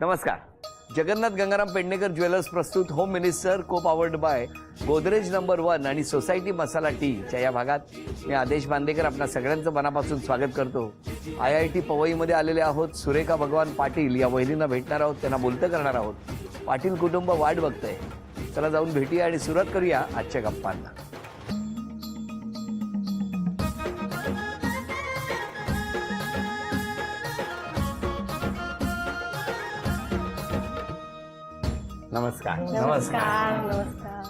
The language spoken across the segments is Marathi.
नमस्कार. जगन्नाथ गंगाराम पेडणेकर ज्वेलर्स प्रस्तुत होम मिनिस्टर को पावर्ड बाय गोदरेज नंबर 1 आणि सोसायटी मसाला टीच्या या भागात मी आदेश बांदेकर आपल्या सगळ्यांचं मनापासून स्वागत करतो. IIT पवईमध्ये आलेले आहोत. सुरेखा भगवान पाटील या वहिनींना भेटणार आहोत, त्यांना बोलतं करणार आहोत. पाटील कुटुंब वाट बघतंय. चला जाऊन भेटूया आणि सुरुवात करूया आजच्या गप्पांना. नमस्कार. नमस्कार. नमस्कार.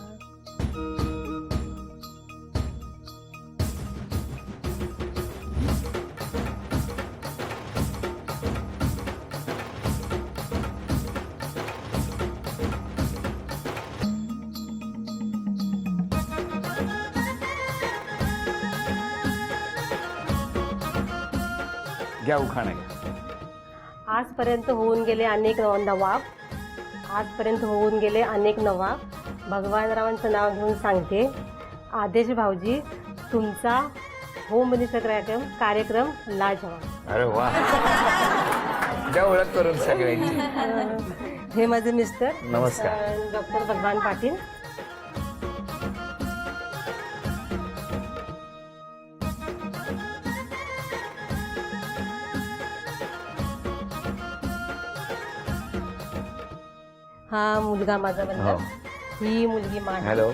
घ्या उखाणा घ्या. आजपर्यंत होऊन गेले अनेक नवाब. आजपर्यंत होऊन गेले अनेक नवाब. भगवानरावांचं नाव घेऊन सांगते, आदेश भाऊजी तुमचा होम मिनिस्टर कार्यक्रम लाजवाब. अरे वा. द्या ओळख करून सगळ्यांची. हे माझे मिस्टर. नमस्कार. डॉक्टर भगवान पाटील. हा मुलगा माझा बनला. ही मुलगी माझी. हॅलो.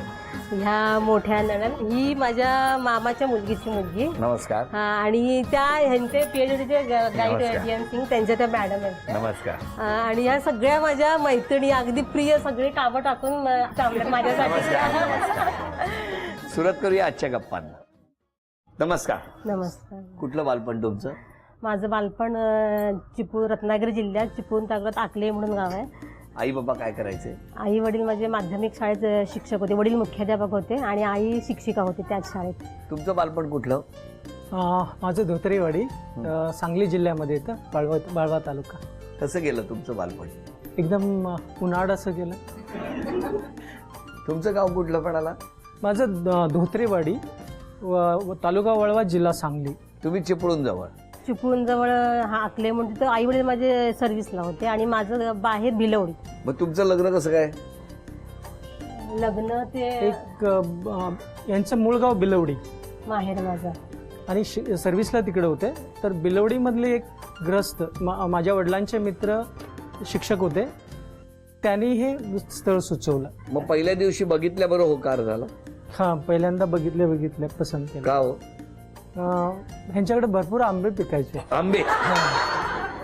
ह्या मोठ्या नणंद, ही माझ्या मामाच्या मुलगीची मुलगी. नमस्कार. हा, आणि त्या ह्यांचे PhDचे गाईड नमस्कार. DM सिंग, त्यांच्या त्या मॅडम आहेत. नमस्कार. आणि ह्या सगळ्या माझ्या मैत्रिणी, अगदी प्रिय, सगळे कामं टाकून थांबल्या माझ्यासाठी. सुरुवात करूया आजच्या गप्पांना. नमस्कार. नमस्कार. कुठलं बालपण तुमचं? माझं बालपण चिपळूण, रत्नागिरी जिल्ह्यात चिपळूण तालुक्यात आकले म्हणून गाव आहे. आई बाबा काय करायचे? आई वडील माझे माध्यमिक शाळेत शिक्षक होते. वडील मुख्याध्यापक होते आणि आई शिक्षिका होती त्याच शाळेत. तुमचं बालपण कुठलं? माझं धोत्रेवाडी, सांगली जिल्ह्यामध्ये येतं, बाळवा तालुका. कसं गेलं तुमचं बालपण? एकदम उन्हाळ असं गेलं. तुमचं गाव कुठलं पडाला? माझं धोत्रेवाडी, तालुका वळवा, जिल्हा सांगली. तुम्ही चिपळूण जवळ. चिपळूण जवळ हा आकले म्हणून तिथं आई वडील माझे सर्व्हिसला होते आणि माझं बाहेर भिलवडी. मग तुमचं लग्न कसं काय? लग्न ते एक यांचं मूळ गाव बिलवडी माहेर माझं. आणि सर्व्हिसला तिकडे होते. तर बिलवडीमधले एक ग्रस्त माझ्या वडिलांचे मित्र शिक्षक होते, त्यांनी हे स्थळ सुचवलं. मग पहिल्या दिवशी बघितल्याबरोबर होकार झाला? हां, पहिल्यांदा बघितले पसंत केलं. का हो? ह्यांच्याकडे भरपूर आंबे पिकायचे. आंबे?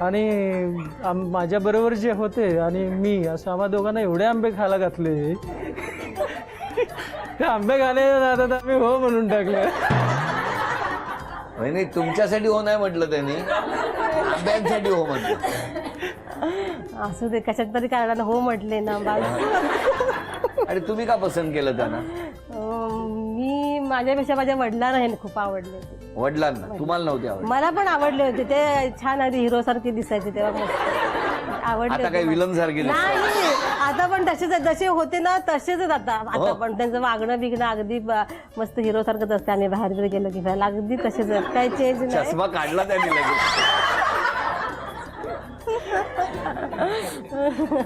आणि माझ्या बरोबर जे होते आणि मी, असं आम्हा दोघांना एवढे आंबे खायला घातले. ते आंबे खाले आता आम्ही हो म्हणून टाकलं. नाही, तुमच्यासाठी हो नाही म्हटलं त्यांनी, आंब्यांसाठी हो म्हटलं. असं ते कशात तरी कारणानं हो म्हटले ना. आणि तुम्ही का पसंत केलं त्यांना? मी माझ्यापेक्षा माझ्या वडिलांना हे खूप आवडले. वडिलांना? तुम्हाला नव्हते आवडले? मला पण आवडले होते. ते छान अगदी हिरो सारखे दिसायचे तेव्हा. मस्त आवडले. आता काही विलन सारखे नाही, आता पण तसेच, जसे होते ना तसेच आता पण त्यांचं वागणं बिगणं अगदी मस्त हिरो सारखंच असते. आम्ही बाहेर जरी गेलो की अगदी तसेच, काही चेंज नाही. चष्मा काढला त्यांनी लगेच.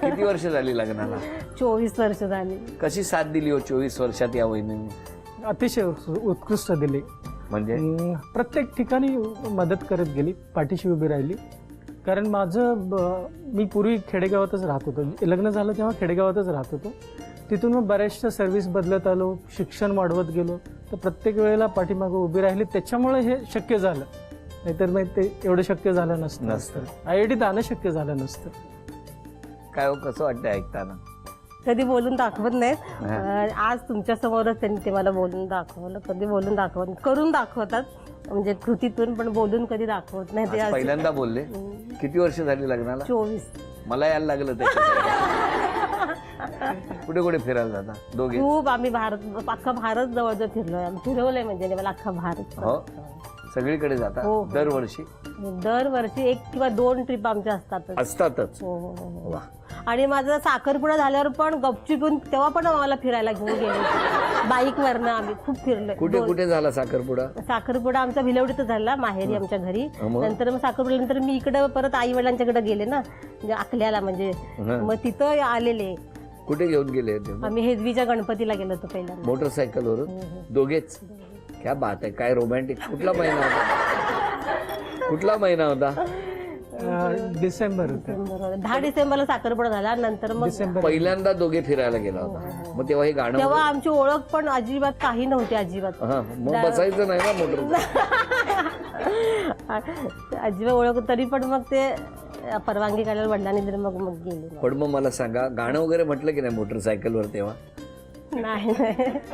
किती वर्ष झाली लग्नाला? 24 वर्ष झाली. कशी साथ दिली हो 24 वर्षात या वहिनीने? अतिशय उत्कृष्ट दिली. म्हणजे प्रत्येक ठिकाणी मदत करत गेली, पाठीशी उभी राहिली. कारण मी पूर्वी खेडेगावातच राहत होतो. लग्न झालं तेव्हा खेडेगावातच राहत होतो. तिथून मग बऱ्याचशा सर्व्हिस बदलत आलो, शिक्षण वाढवत गेलो. तर प्रत्येक वेळेला पाठीमागं उभी राहिली, त्याच्यामुळे हे शक्य झालं. नाहीतर मग ते एवढं शक्य झालं नसतं. IIT आणं शक्य झालं नसतं. काय हो, कसं वाटतं ऐकताना? कधी बोलून दाखवत नाहीत. आज तुमच्या समोरच त्यांनी ते मला बोलून दाखवलं. कधी बोलून दाखवत, करून दाखवतात, म्हणजे कृतीतून, पण बोलून कधी दाखवत नाही. ते पहिल्यांदा बोलले. किती वर्ष झाली लग्नाला? 24. मला यायला लागलं त्याच्यासाठी. कुठे कुठे फिरायला जाता दोघे? खूप. आम्ही अख्खा भारत जवळजवळ फिरलोय. फिरवलंय म्हणजे मला अख्खा भारत. हो, सगळीकडे जाता हो. दरवर्षी? दरवर्षी 1 किंवा 2 ट्रिप आमच्या असतातच. हो हो हो. वा. आणि माझा साखरपुडा झाल्यावर पण गपचूप येऊन तेव्हा पण आम्हाला फिरायला घेऊन गेले बाईकवरनं. आम्ही खूप फिरलोय. कुठे कुठे झाला साखरपुडा? साखरपुडा आमचा भिलवडीतच झाला, माहेरी आमच्या घरी. मग? नंतर मग साखरपुडा नंतर मी इकडे परत आई वडिलांच्याकडे गेले ना, म्हणजे अकल्याला, म्हणजे मग तिथं आलेले. कुठे घेऊन गेले होते? आम्ही हेदवीच्या गणपतीला गेलो होतो पहिल्यांदा. मोटरसायकलवरून दोघेच? क्या बात आहे, काय रोमॅन्टिक. कुठला महिना होता? कुठला महिना होता? डिसेंबर होतं. 10 डिसेंबरला साखरपुडा झाला. नंतर मग पहिल्यांदा दोघे फिरायला गेला होता. मग तेव्हा हे गाणं तेव्हा आमची ओळख पण अजिबात काही नव्हती, अजिबात. हा, मग बसायचं नाही ना मोटर? अजिबात ओळख, तरी पण मग ते परवानगी काढायला वडिलांनी तर मग मग गेले. पण मग मला सांगा, गाणं वगैरे म्हटलं की नाही मोटरसायकलवर तेव्हा? नाही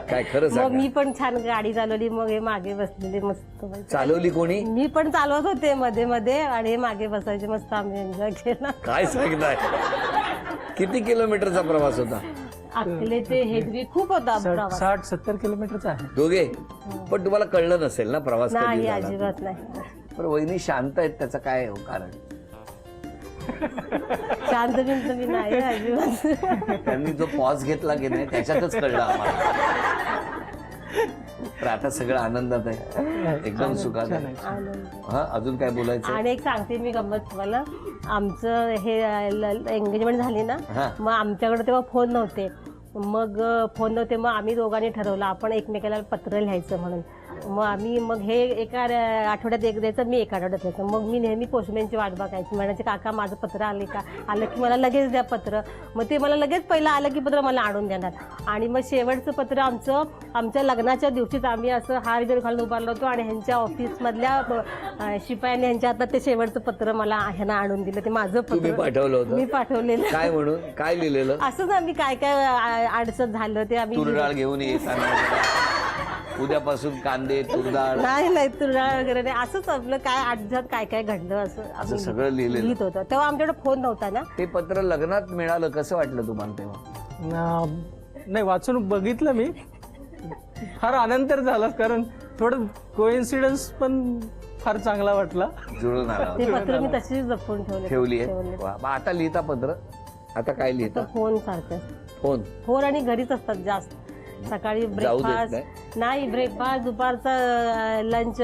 काय खरं मग सांगा? मी पण छान गाडी चालवली. मग हे मागे बसलेले मस्त. चालवली कोणी? मी पण चालवत होते मध्ये मध्ये, आणि हे मागे बसायचे. मस्त आम्ही एन्जॉय केला. काय सांगताय? किती किलोमीटरचा प्रवास होता? अकले ते हेदवी खूप होता प्रवास. 60-70 किलोमीटरचा आहे. दोघे? पण तुम्हाला कळलं नसेल ना प्रवास कधी नाही, झाला? अजिबात नाही. पण वहिनी शांत आहेत, त्याचं काय हो कारण? शांत बिंत मी नाही अजिबात. त्यांनी जो पॉज घेतला की नाही त्याच्यातच कळलं आम्हाला. तर आता सगळं आनंदात आहे, एकदम सुखात आहे. आनंद. हा, अजून काय बोलायचं? आणि एक सांगते मी गंमत तुम्हाला. आमचं हे एंगेजमेंट झाली ना, हा. मग आमच्याकडे तेव्हा फोन नव्हते. मग आम्ही दोघांनी ठरवलं आपण एकमेकाला पत्र लिहायचं म्हणून. मग आम्ही हे एका आठवड्यात एक द्यायचं, मी एका आठवड्यात द्यायचं. मग मी नेहमी पोस्टमॅनची वाट बघायची. म्हणायचे काका माझं पत्र आले का? आलं की मला लगेच द्या पत्र. मग ते मला लगेच पहिलं आलं की पत्र मला आणून देणार. आणि मग शेवटचं पत्र आमच्या लग्नाच्या दिवशीच आम्ही असं हार बिर घालून उभारलो होतो, आणि ह्यांच्या ऑफिसमधल्या शिपायांनी ह्यांच्या हातात ते शेवटचं पत्र मला ह्यांना आणून दिलं. ते माझं तुम्ही पत्र पाठवलं होतं? मी पाठवलेलं. काय म्हणून? काय लिहिलेलं? असंच आम्ही काय काय अडचण झालं ते आम्ही. तुरडाळ घेऊन येताना उद्यापासून कांदे, तुरडाळ? नाही तुरडाळ वगैरे नाही. असंच आपलं काय आठवड्यात काय काय घडलं असं असं सगळं लिहिलेलं? लिहित होतं. तेव्हा आमच्याकडे फोन नव्हता ना. ते पत्र लग्नात मिळालं, कसं वाटलं तुम्हाला तेव्हा? नाही, वाचून बघितलं मी. फार आनंद तर झाला, कारण थोडं कोइन्सिडन्स पण फार चांगला वाटला. जुळून आला? ते पत्र मी तशीच जपून ठेवली आहे. वा. मग आता लिहिता पत्र? आता काय लिहिता? फोन सारखं. फोन आणि घरीच असतात जास्त. सकाळी जाऊ देत ब्रेकफास्ट नाही, ब्रेकफास्ट दुपारचा लंच,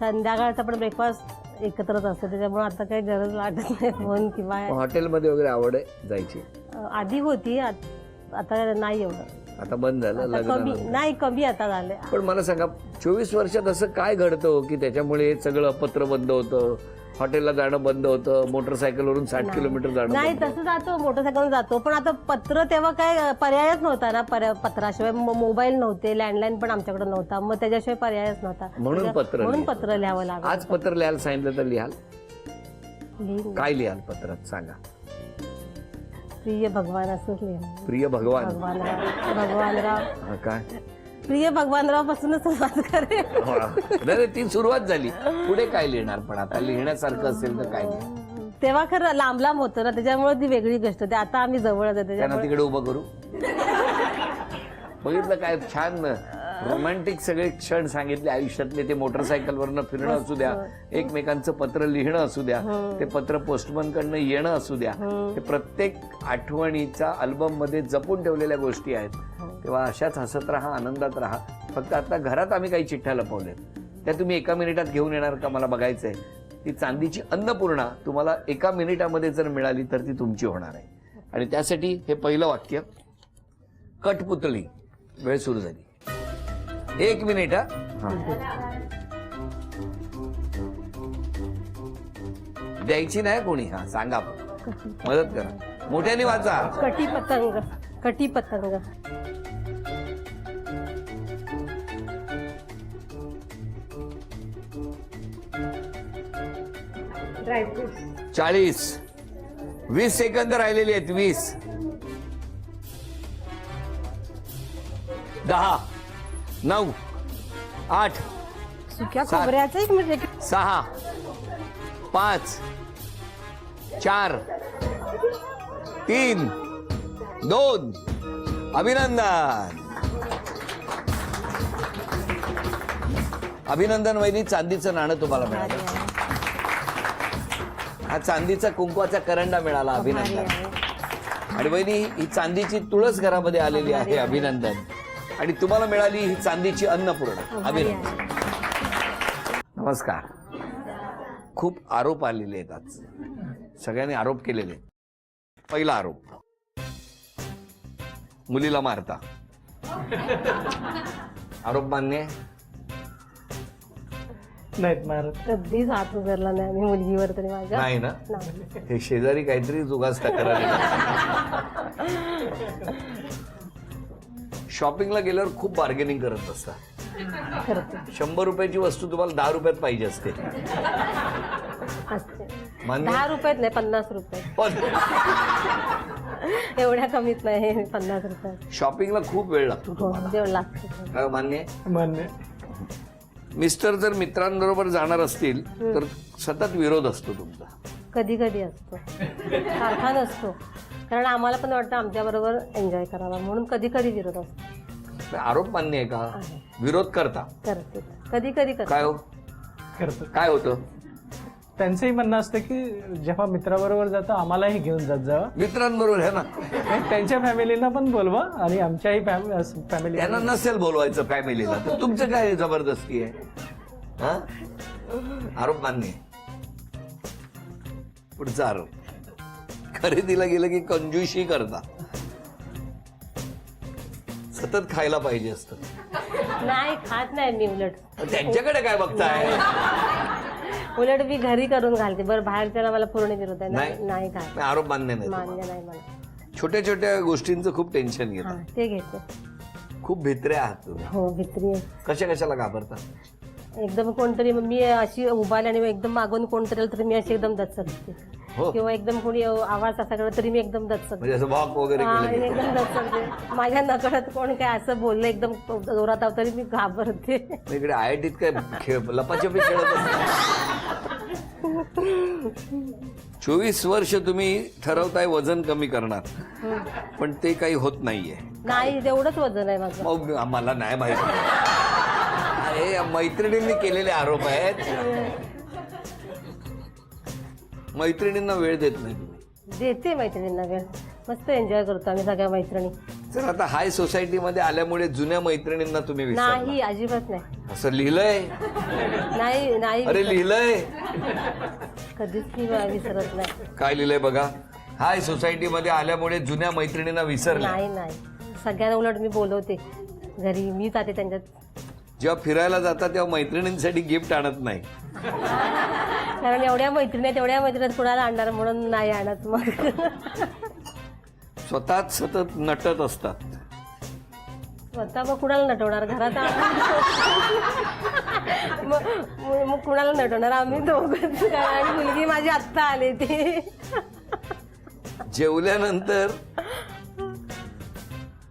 संध्याकाळचा पण ब्रेकफास्ट एकत्रच असतो. त्याच्यामुळे आता काही गरज वाटत नाही फोन किंवा. हॉटेलमध्ये वगैरे आवड आहे जायची? आधी होती, आता नाही एवढं. आता बंद झालं? कमी लग्न नाही, कमी आता झाले. पण मला सांगा, 24 वर्षात असं काय घडतं की त्याच्यामुळे सगळं पत्र बंद होतं, हॉटेलला जाणं बंद होतं, मोटरसायकलवरून 60 किलोमीटर जाणं नाही? बंद तसं जातो, मोटरसायकलवर जातो. पण आता पत्र तेव्हा काय पर्यायच नव्हता ना. पत्राशिवाय मोबाईल नव्हते, लँडलाईन पण आमच्याकडे नव्हता. मग त्याच्याशिवाय पर्यायच नव्हता. म्हणून पत्र लिहावं लागलं. आज पत्र लिहायला सांगितलं तर लिहाल? लिहिलं. काय लिहाल पत्रात सांगा? प्रिय भगवान असंच लिहिलं. प्रिय भगवान? भगवानराव. हा, काय? प्रिय भगवानराव पासूनच सुरुवात करेल. नाही, ती सुरुवात झाली, पुढे काय लिहिणार? पण आता लिहिण्यासारखं असेल तर काय लिहिणार? तेव्हा खरं लांब लांब होतं ना, त्याच्यामुळे ती वेगळी गोष्ट होती. आता आम्ही जवळच आहे, त्यांना त्याच्यामुळे. तिकडे उभं करू? बघितलं काय छान रोमॅन्टिक सगळे क्षण सांगितले आयुष्यातले. ते मोटरसायकलवरनं फिरणं असू द्या, एकमेकांचं पत्र लिहिणं असू द्या, ते पत्र पोस्टमन कडनं येणं असू द्या, ते प्रत्येक आठवणीचा अल्बम मध्ये जपून ठेवलेल्या गोष्टी आहेत. तेव्हा अशाच हसत राहा, आनंदात राहा. फक्त आता घरात आम्ही काही चिठ्ठ्या लपवल्यात, त्या तुम्ही एका मिनिटात घेऊन येणार का? मला बघायचंय. ती चांदीची अन्नपूर्णा तुम्हाला एका मिनिटामध्ये जर मिळाली तर ती तुमची होणार आहे. आणि त्यासाठी हे पहिलं वाक्य, कठपुतळी. वेळ सुरू झाली. 1 मिनिट. द्यायची नाही कोणी? हा, सांगा, मदत करा, मोठ्याने वाचा. कटी पतंग. 40. 20 सेकंद राहिलेली आहेत. 20, 10, 9, 8, सुक्या खोबऱ्याचं 1 मिनिट. 6, 5, 4, 3, 2. अभिनंदन. अभिनंदन वहिनी, चांदीचं नाणं तुम्हाला मिळालं. हा चांदीचा कुंकवाचा करंडा मिळाला, भारी अभिनंदन. आहे. आणि वहिनी ही चांदीची तुळस घरामध्ये आलेली आहे, अभिनंदन. आणि तुम्हाला मिळाली ही चांदीची अन्नपूर्णा, भारी अभिनंदन. नमस्कार. खूप आरोप आलेले आहेत आज, सगळ्यांनी आरोप केलेले. पहिला आरोप, मुलीला मारता. आरोप मान्य आहे? नाहीत महाराज. कधीच हात उघडला नाही आम्ही मुलगीवर तरी माझ्या. नाही ना. नाही. हे शेजारी काहीतरी जुगास तक्रार. शॉपिंगला गेल्यावर खूप बार्गेनिंग करत असता. करते 100 रुपयाची वस्तू तुम्हाला 10 रुपयात पाहिजे असते. असते. मान्य? 10 रुपयात नाही 50 रुपये. पण एवढ्या कमीत नाही 50 रुपयात. शॉपिंगला खूप वेळ लागतो हो तुम्हाला. जेवढं लागतं. काय मान्य आहे? मान्य. मिस्टर जर मित्रांबरोबर जाणार असतील तर सतत विरोध असतो तुमचा. कधी कधी असतो, सारखा नसतो. कारण आम्हाला पण वाटतं आमच्या बरोबर एन्जॉय करावा म्हणून कधी कधी विरोध असतो. आरोप मान्य आहे का? आहे. विरोध करता? करते कधी कधी करते. काय हो, करतो. काय होतं? त्यांचंही म्हणणं असतं की जेव्हा मित्राबरोबर जातं आम्हालाही घेऊन जात जावं. मित्रांबरोबर आहे ना, त्यांच्या फॅमिलीना पण बोलवा आणि आमच्याही फॅमिली. त्यांना नसेल बोलवायचं फॅमिलीला तर तुमचं काय जबरदस्ती आहे? हा? आरोप मान्य आहे. पुढचा आरोप, खरेदीला गेलं की कंजूशी करता. सतत खायला पाहिजे असतं. नाही खात नाही मी. उलट त्यांच्याकडे काय बघताय? उलट मी घरी करून घालते. बरं बाहेरच्याला मला पूर्ण विरोध आहे. नाही? नाही खात. आरोप मान्य नाही मान्य तुम्हाला. नाही मला. छोट्या छोट्या गोष्टींचं खूप टेन्शन हा घेतात. ते घेते. खूप भित्रे आहात तुम्ही. हो भित्री आहे. कशाला घाबरता? एकदम कोणतरी मी अशी उभारली आणि एकदम मागून कोणतरी आलं तरी मी अशी एकदम दचकते. हो. किंवा एकदम कोणी आवाज असा करत तरी मी एकदम दचकते. म्हणजे असं वॉक वगैरे हा, केलं की? एकदम दचकते. माझ्या नकळत कोण काय असं बोललं एकदम जोरात आव तरी मी घाबरते. इकडे IIT काय लपाछपी खेळत असता? 24 वर्ष तुम्ही ठरवताय वजन कमी करणार, पण ते काही होत नाहीये. नाही तेवढंच वजन आहे माझं. मग आम्हाला नाही माहिती. अरे मैत्रिणींनी केलेले आरोप आहेत. मैत्रिणींना वेळ देत नाही तुम्ही. देते मैत्रिणींना वेळ. मस्त एन्जॉय करतो आम्ही सगळ्या मैत्रिणी. तर आता हाय सोसायटीमध्ये आल्यामुळे जुन्या मैत्रिणींना तुम्ही विसरला. नाही अजिबात नाही. असं लिहिलंय? नाही नाही अरे लिहिलंय. कधीच मी विसरत नाही. काय लिहिलंय बघा. हाय सोसायटीमध्ये आल्यामुळे जुन्या मैत्रिणींना विसरला. नाही नाही सगळ्यांना उलट मी बोलवते घरी. मी जाते त्यांच्यात. जेव्हा फिरायला जाता तेव्हा मैत्रिणींसाठी गिफ्ट आणत नाही. कारण एवढ्या मैत्रिणी आहेत, तेवढ्या मैत्रिणीत कुणाला आणणार म्हणून नाही आणत. मग स्वतःच सतत नटत असतात. स्वतः मग कुणाला नटवणार घरात मग कुणाला नटवणार आम्ही दोघंच. आणि मुलगी माझी आत्ता आले ती. जेवल्यानंतर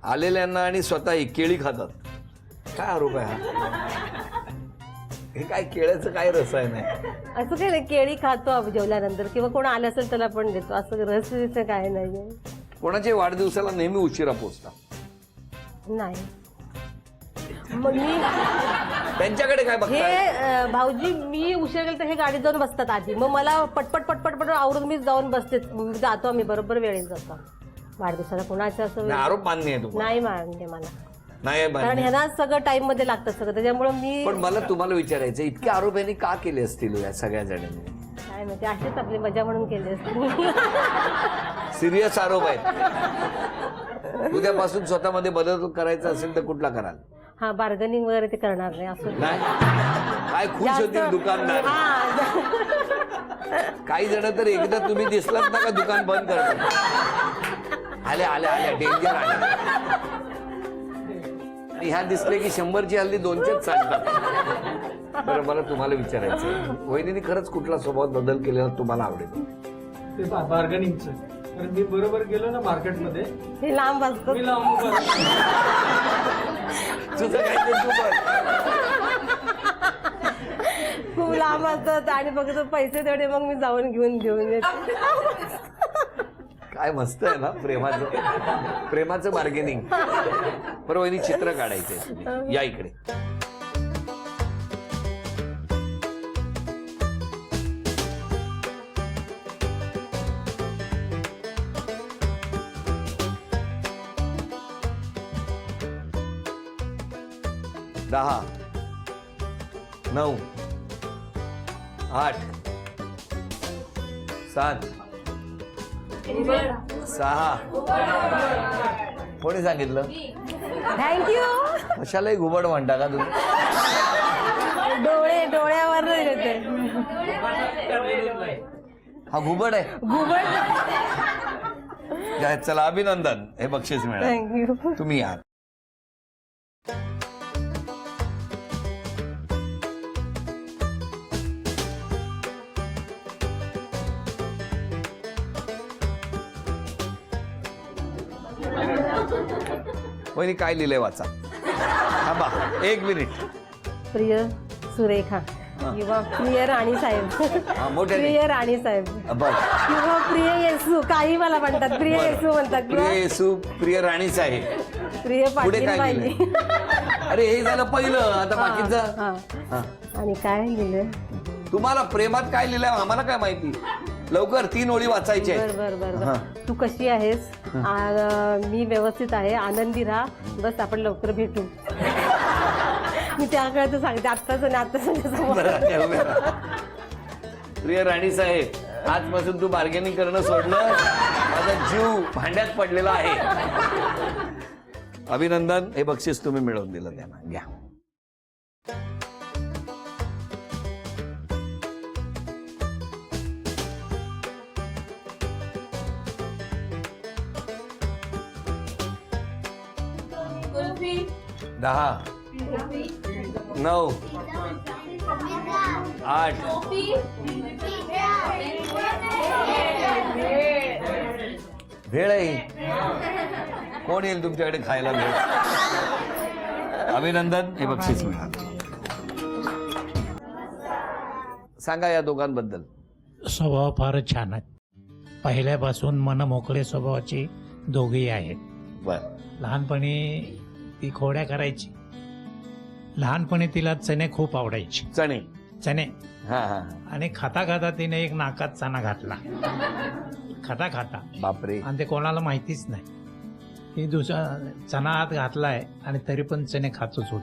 आलेल्यांना आणि स्वतः केळी खातात. काय आरोप आहे हा? हे काय केळ्याचं काय रसायन आहे? असं काय नाही. केळी खातो आम्ही जेवल्यानंतर किंवा कोण आलं असेल त्याला पण देतो. असं रसचं काय नाही. कोणाच्या वाढदिवसाला नेहमी उशिरा पोचता? नाही. मग मी त्यांच्याकडे काय बघताय? हे भाऊजी मी उशीर गेले तर हे गाडीत जाऊन बसतात आधी. मग मला पटपट पटपट पटपट आवरून मी जाऊन बसते. जातो आम्ही बरोबर वेळेत जातो वाढदिवसाला. कोणाचं असं नाही, आरोप मान्य आहे तुम्हाला? नाही मानते मला. नाही कारण मान्य. ह्यांना सगळं टाइम मध्ये लागतं सगळं. त्याच्यामुळे मी पण मला तुम्हाला विचारायचं, इतके आरोप यांनी का केले असतील या सगळ्या जणांनी? काय माहिती असेच आपली मजा म्हणून केले असते. सिरियस आरोप आहेत. उद्यापासून स्वतःमध्ये बदल करायचा असेल तर कुठला कराल? हा बार्गनिंग वगैरे ते करणार नाही असं. नाही काय खुश होतील दुकानदार. काही जण तर एकदा तुम्ही दिसलात ना का दुकान बंद करतात. आल्या आल्या आल्या डेंजर आल्या. आणि ह्या दिसले की 100ची हल्ली 200च चालतात. बरं मला तुम्हाला विचारायचं, वहिनीने खरंच कुठला स्वभावात बदल केलेला तुम्हाला आवडेल? ते बार्गनिंगचं. कारण मी बरोबर गेलो ना मार्केटमध्ये, हे लांब असतो. मी लांब उभा राहतो. तुझं काय ते तू बघ. खूप लांब असतात आणि फक्त पैसे तेवढे मग मी जाऊन घेऊन येते. काय मस्त आहे ना प्रेमाचं बार्गेनिंग. बरं वहिनी चित्र काढायचंय, या इकडे. 10 9 8 7 6 कोणी सांगितलं? थँक्यू. कशालाही घुबड म्हणता का तुम्ही? डोळ्यावर येते हा घुबड आहे. घुबड. चला अभिनंदन, हे बक्षीस मिळालं. थँक्यू. तुम्ही या. वहिनी काय लिहिलंय वाचा. थांबा 1 मिनिट. प्रिय सुरेखा किंवा प्रिय राणी साहेब. मोठ्याने. प्रिय राणी साहेब बस. किंवा प्रिय येसू, काही मला म्हणतात प्रिय येसू म्हणतात प्रिय किंवा येसू, प्रिय राणी साहेब. प्रिय पुढे पाटील काय बाई. लिहिलंय? अरे हे झालं पहिलं, आता बाकीचं. हा. हा. आणि काय लिहिलं? तुम्हाला प्रेमात काय लिहिलंय आम्हाला काय माहिती. लवकर 3 ओळी वाचायच्या आहेत. बर बर बर हा. बर. तू कशी आहेस? मी व्यवस्थित आहे, आनंदी राहा, बस आपण लवकर भेटू. मी त्याकडे सांगते आत्ताच आणि आत्ताच. बरं, त्या उभ्या राहा. प्रिय राणी साहेब, आजपासून तू बार्गेनिंग करणं सोडलं. माझा जीव भांड्यात पडलेला आहे. अभिनंदन, हे बक्षीस तुम्ही मिळवून दिलं त्यांना. घ्या. दहा 9 8 भेळ आहे. कोण येईल तुमच्याकडे खायला भेळ? अभिनंदन, हे बक्षीस मिळालं. सांगा या दोघांबद्दल. स्वभाव फारच छान आहे. पहिल्यापासून मनमोकळे स्वभावाचे दोघेही आहेत. बर. लहानपणी ती खोड्या करायची. लहानपणी तिला चणे खूप आवडायचे. चणे. चणे. हा हा. आणि खाता खाता तिने एक नाकात चणा घातला. खाता खाता. बापरे. आणि ते कोणाला माहितीच नाही. ती दुसरा चणा हात घातलाय आणि तरी पण चणे खातच होत.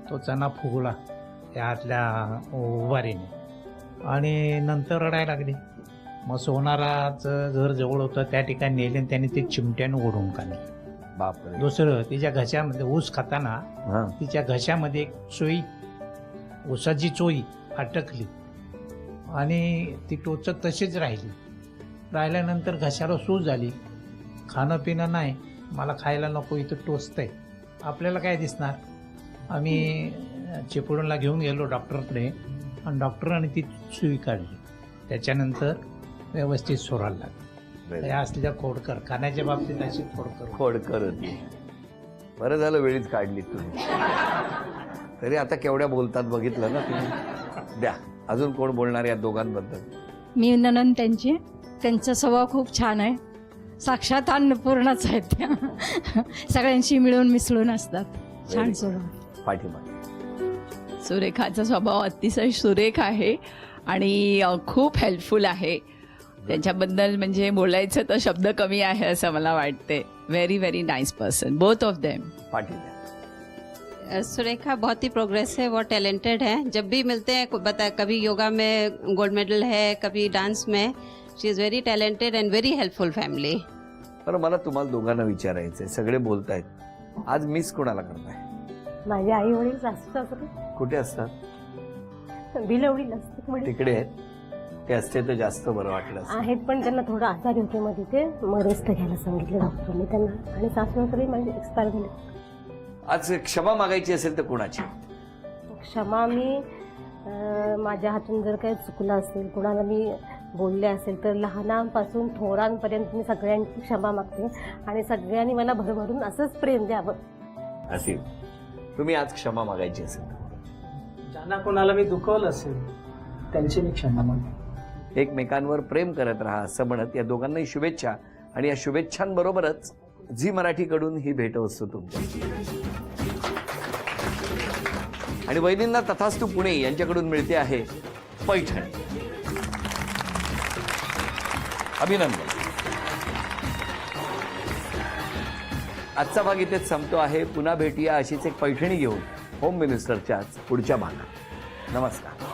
तो चणा फुगला त्या आतल्या उभारीने आणि नंतर रडायला लागली. मग सोनाराचं घर जवळ होतं, त्या ठिकाणी नेले आणि त्याने ते चिमट्यानं ओढून काढले. बापरे. दुसरं तिच्या घशामध्ये ऊस खाताना हा. तिच्या घशामध्ये एक चोई, ऊसाची चोई अटकली आणि ती टोचत तशीच राहिल्यानंतर घशाला सूज झाली. खाणं पिणं नाही, मला खायला नको, इथं टोचतंय. आपल्याला काय दिसणार. आम्ही चिपळूणला घेऊन गेलो डॉक्टरकडे आणि डॉक्टरांनी ती सुई काढली. त्याच्यानंतर व्यवस्थित सोडायला लागली. हे असल्या खोडकर, खाण्याच्या बाबतीत अशी खोडकर होती. बरं झालं वेळीच काढली तुम्ही. तरी आता केवढ्या बोलतात बघितलं ना तुम्ही. द्या, अजून कोण बोलणार या दोघांबद्दल? मी ननंद त्यांचा स्वभाव खूप छान आहे. साक्षात अन्नपूर्णाच आहेत त्या. सगळ्यांशी मिळून मिसळून असतात. छान स्वभाव. पाठीमागे. सुरेखाचा स्वभाव अतिशय सुरेख आहे आणि खूप हेल्पफुल आहे. त्यांच्याबद्दल म्हणजे बोलायचं तर शब्द कमी आहे असं मला वाटते. Very very nice person, both of them. पाठीमागे. सुरेखा बहुत ही प्रोग्रेसिव और टैलेंटेड है. जब भी मिलते हैं कभी योगा में गोल्ड मेडल है, कभी डांस में. She is very talented and very helpful family. बरं, मला तुम्हाला दोघांना विचारायचंय. सगळे बोलतायत, आज मिस कोणाला करताय? माझे आई वडील, सासू सासरे कुठे असतात? भिलवडीला असतात. तिकडे आहेत. ते असते तर जास्त बरं वाटलं असतं. आहेत, पण त्यांना थोडं आजारी होते मध्ये, ते मग रेस्ट घ्यायला सांगितले डॉक्टरांनी त्यांना. आणि सासू सासरे माझे एक्सपायर झाले. आज क्षमा मागायची असेल तर कोणाची? क्षमा मी माझ्या हातून जर काही चुकलं असेल, कोणाला मी बोलले असेल तर लहानांपासून थोरांपर्यंत मी सगळ्यांची क्षमा मागते. आणि सगळ्यांनी मला भरभरून असंच प्रेम द्यावं. असेल तुम्ही आज क्षमा मागायची असेल तर? ज्यांना कोणाला मी दुखवलं असेल त्यांची मी क्षमा मागतो. एकमेकांवर प्रेम करत राहा असं म्हणत या दोघांनाही शुभेच्छा. आणि या शुभेच्छांबरोबरच झी मराठीकडून ही भेटवस्तू तुमची. आणि वहिनींना तथास्तु पुणे यांच्याकडून मिळते आहे पैठणी. अभिनंदन. आजचा भाग इथेच संपतो आहे. पुन्हा भेटूया अशीच एक पैठणी घेऊन होम मिनिस्टरच्याच पुढच्या भागात. नमस्कार.